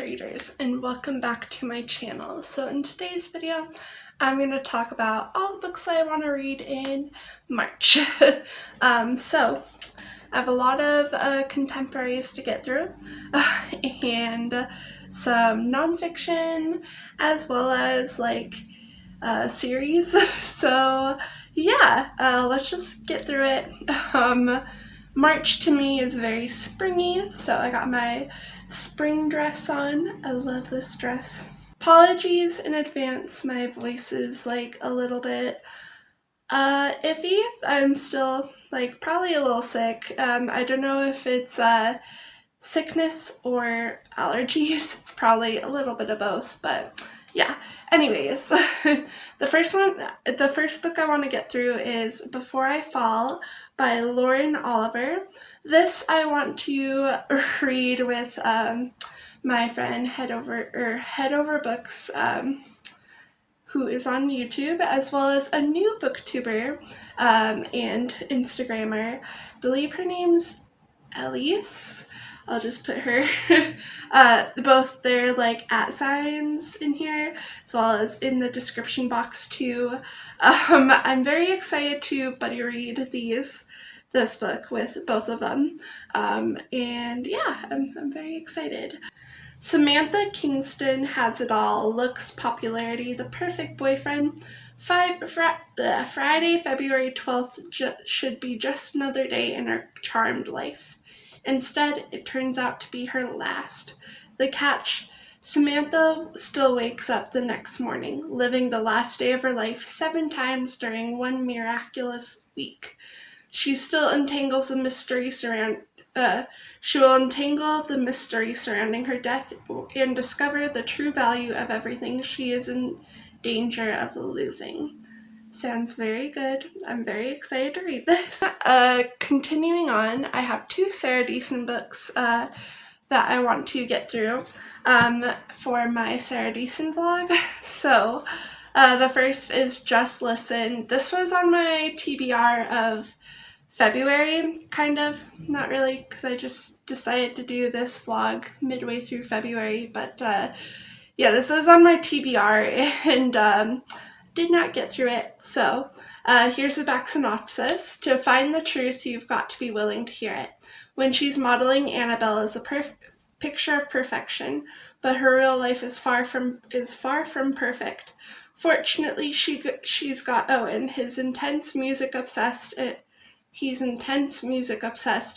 readers, and welcome back to my channel. So in today's video I'm going to talk about all the books I want to read in March. So I have a lot of contemporaries to get through and some nonfiction as well as series. So yeah, let's just get through it. March to me is very springy, so I got my spring dress on. I love this dress. Apologies in advance, my voice is a little bit iffy. I'm still probably a little sick. I don't know if it's sickness or allergies. It's probably a little bit of both, but yeah. Anyways, the first book I want to get through is Before I Fall by Lauren Oliver. This I want to read with my friend Head Over Books, who is on YouTube, as well as a new booktuber and Instagrammer. I believe her name's Elise. I'll just put her both their @ signs in here as well as in the description box too. I'm very excited to buddy read this book with both of them, and yeah, I'm very excited. Samantha Kingston has it all: looks, popularity, the perfect boyfriend. Friday, February 12th should be just another day in her charmed life. Instead, it turns out to be her last. The catch: Samantha still wakes up the next morning, living the last day of her life 7 times during one miraculous week. She will untangle the mystery surrounding her death and discover the true value of everything she is in danger of losing. Sounds very good. I'm very excited to read this. Continuing on, I have 2 Sarah Deason books that I want to get through for my Sarah Deason vlog. So the first is Just Listen. This was on my TBR of February, kind of. Not really, because I just decided to do this vlog midway through February, but yeah, this was on my TBR and did not get through it. So here's the back synopsis. To find the truth, you've got to be willing to hear it. When she's modeling, Annabelle is a picture of perfection, but her real life is far from perfect. Fortunately, she's got Owen. He's intense music obsessed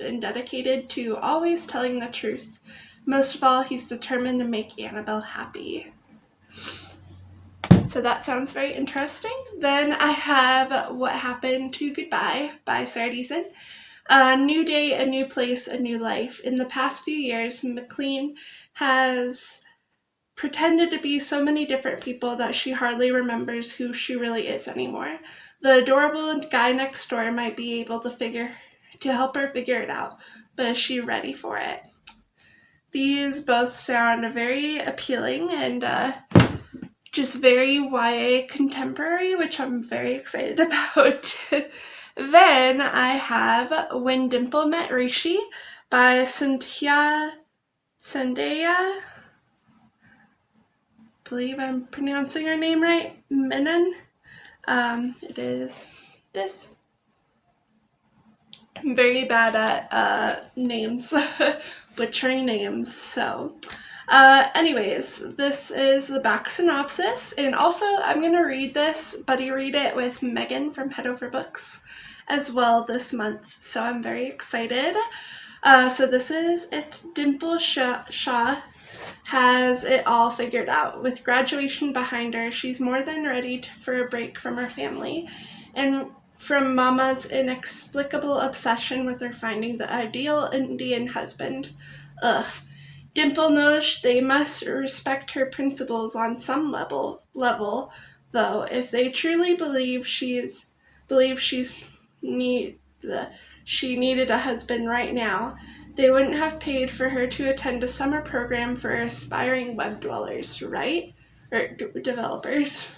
and dedicated to always telling the truth. Most of all, he's determined to make Annabelle happy. So that sounds very interesting. Then I have What Happened to Goodbye by Sarah Deason. A new day, a new place, a new life. In the past few years, McLean has pretended to be so many different people that she hardly remembers who she really is anymore. The adorable guy next door might be able to help her figure it out, but is she ready for it? These both sound very appealing and just very YA contemporary, which I'm very excited about. Then I have When Dimple Met Rishi by Sandhya. I believe I'm pronouncing her name right. Menon. It is this. I'm very bad at names, butchering names, so anyways, this is the back synopsis, and also I'm gonna buddy read it with Megan from Head Over Books as well this month, so I'm very excited. So this is it. Dimple Shaw has it all figured out. With graduation behind her, she's more than ready for a break from her family and from Mama's inexplicable obsession with her finding the ideal Indian husband. Ugh. Dimple knows they must respect her principles on some level, though. If they truly believe she needed a husband right now, they wouldn't have paid for her to attend a summer program for aspiring web dwellers, right? Or developers.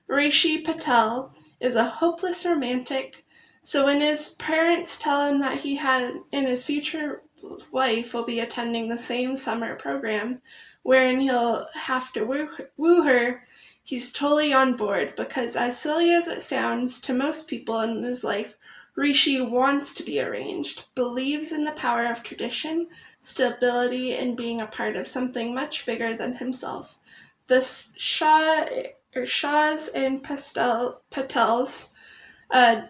Rishi Patel is a hopeless romantic, so when his parents tell him that he had in his future wife will be attending the same summer program, wherein he'll have to woo her, he's totally on board because, as silly as it sounds to most people in his life, Rishi wants to be arranged, believes in the power of tradition, stability, and being a part of something much bigger than himself. The Shahs and Patels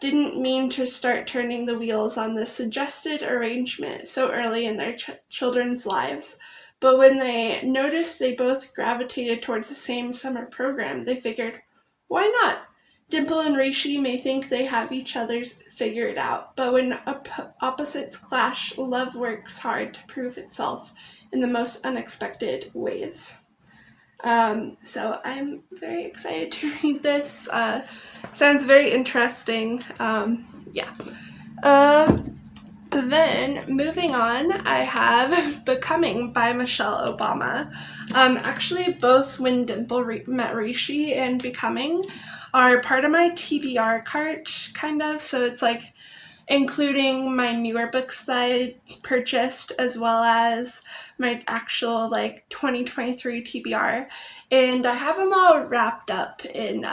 didn't mean to start turning the wheels on this suggested arrangement so early in their children's lives. But when they noticed they both gravitated towards the same summer program, they figured, why not? Dimple and Rishi may think they have each other's figured out, but when opposites clash, love works hard to prove itself in the most unexpected ways. So I'm very excited to read this. Sounds very interesting. Then moving on, I have Becoming by Micheal Obama. Actually, both When Dimple Met Rishi and Becoming are part of my TBR cart, kind of. So it's like including my newer books that I purchased, as well as my actual 2023 TBR, and I have them all wrapped up in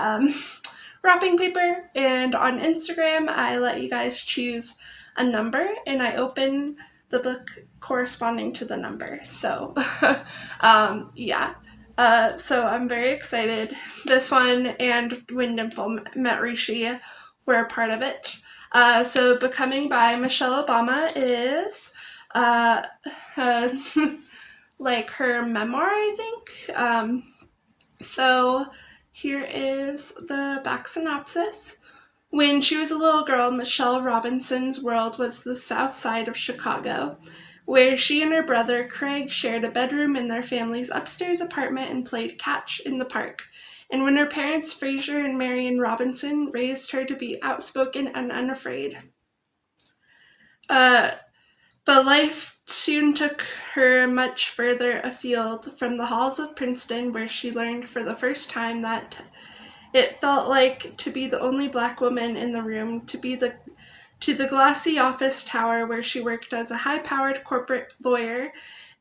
wrapping paper, and on Instagram I let you guys choose a number and I open the book corresponding to the number. So so I'm very excited. This one and When Dimple Met Rishi were a part of it. So Becoming by Micheal Obama is like her memoir, I think. So here is the back synopsis. When she was a little girl, Michelle Robinson's world was the south side of Chicago, where she and her brother Craig shared a bedroom in their family's upstairs apartment and played catch in the park. And when her parents, Fraser and Marion Robinson, raised her to be outspoken and unafraid. But life soon took her much further afield from the halls of Princeton, where she learned for the first time that it felt like to be the only Black woman in the room, to the glassy office tower where she worked as a high-powered corporate lawyer,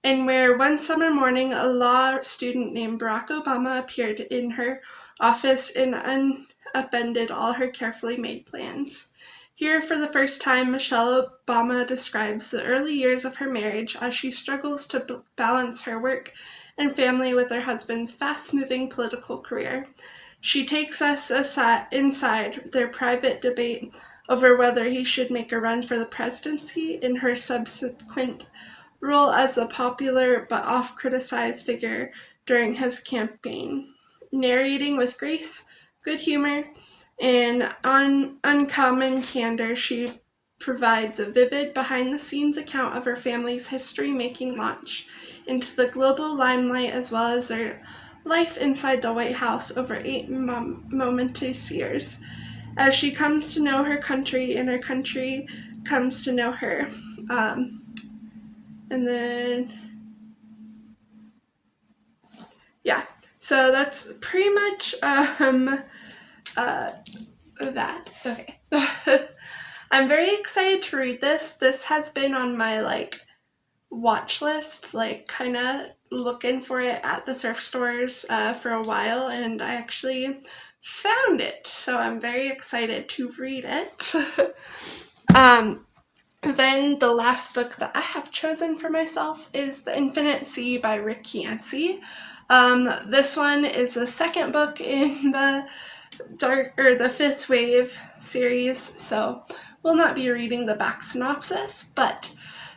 and where one summer morning a law student named Barack Obama appeared in her office and upended all her carefully made plans. Here, for the first time, Micheal Obama describes the early years of her marriage as she struggles to balance her work and family with her husband's fast-moving political career. She takes us inside their private debate over whether he should make a run for the presidency in her subsequent role as a popular but oft-criticized figure during his campaign. Narrating with grace, good humor, and uncommon candor, she provides a vivid behind-the-scenes account of her family's history-making launch into the global limelight, as well as their life inside the White House over 8 momentous years, as she comes to know her country and her country comes to know her. So that's pretty much that. Okay. I'm very excited to read this. This has been on my watch list, kind of looking for it at the thrift stores for a while, and I actually found it, so I'm very excited to read it. Then the last book that I have chosen for myself is The Infinite Sea by Rick Yancey. This one is the second book in the the Fifth Wave series, so we'll not be reading the back synopsis, but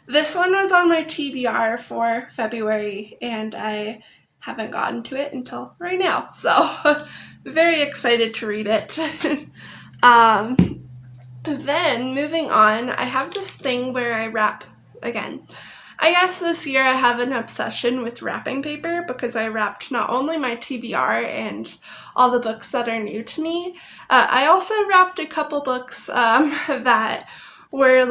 this one was on my TBR for February, and I haven't gotten to it until right now, so very excited to read it. Then, moving on, I have this thing where I wrap again. I guess this year I have an obsession with wrapping paper because I wrapped not only my TBR and all the books that are new to me, I also wrapped a couple books that were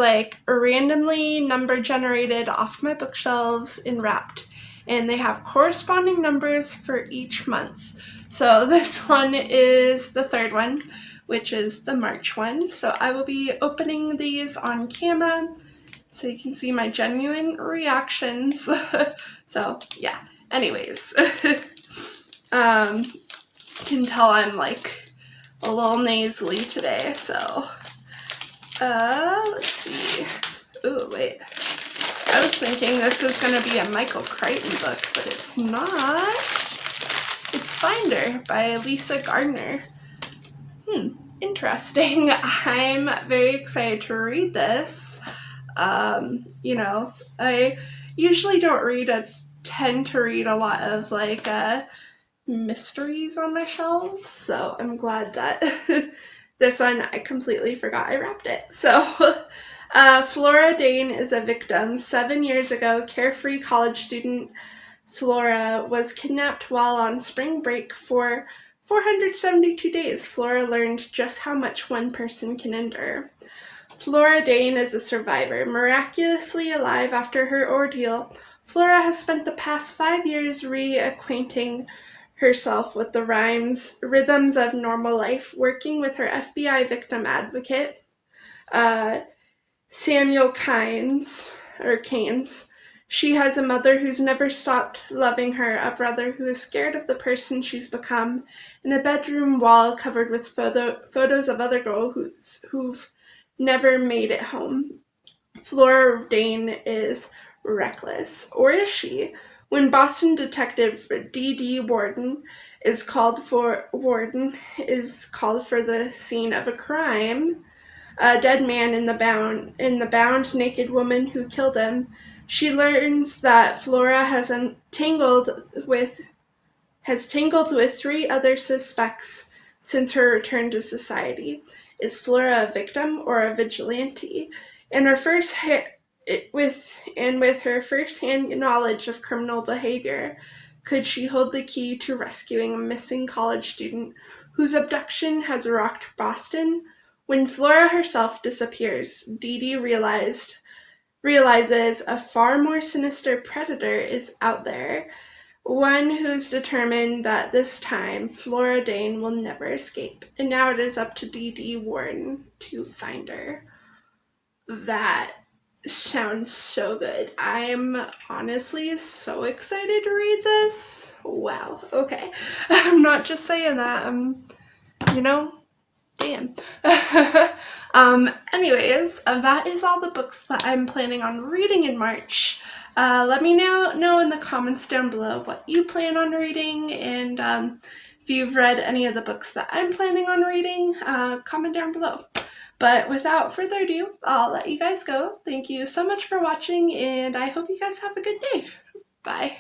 randomly number generated off my bookshelves and wrapped, and they have corresponding numbers for each month. So this one is the third one, which is the March one. So I will be opening these on camera so you can see my genuine reactions. So yeah, anyways, can tell I'm like a little nasally today, so let's see. Oh wait, I was thinking this was gonna be a Micheal Crichton book, but it's not. It's Finder by Lisa Gardner. Interesting. I'm very excited to read this. You know, I usually don't tend to read a lot of like mysteries on my shelves, so I'm glad that this one I completely forgot I wrapped it. So Flora Dane is a victim. 7 years ago, carefree college student Flora was kidnapped while on spring break for 472 days. Flora learned just how much one person can endure. Flora Dane is a survivor, miraculously alive after her ordeal. Flora has spent the past 5 years reacquainting herself with the rhythms of normal life, working with her FBI victim advocate, Samuel Keynes. She has a mother who's never stopped loving her, a brother who is scared of the person she's become, and a bedroom wall covered with photos of other girls who've never made it home. Flora Dane is reckless. Or is she? When Boston detective D.D. Warden is called for the scene of a crime, a dead man in the bound naked woman who killed him, she learns that Flora has tangled with 3 other suspects since her return to society. Is Flora a victim or a vigilante? With her first-hand knowledge of criminal behavior, could she hold the key to rescuing a missing college student whose abduction has rocked Boston? When Flora herself disappears, Dee Dee realizes a far more sinister predator is out there, one who's determined that this time Flora Dane will never escape. And now it is up to D.D. Warden to find her. That sounds so good. I'm honestly so excited to read this. Wow, okay. I'm not just saying that. Damn. Anyways, that is all the books that I'm planning on reading in March. Let me know in the comments down below what you plan on reading, and if you've read any of the books that I'm planning on reading, comment down below. But without further ado, I'll let you guys go. Thank you so much for watching, and I hope you guys have a good day. Bye.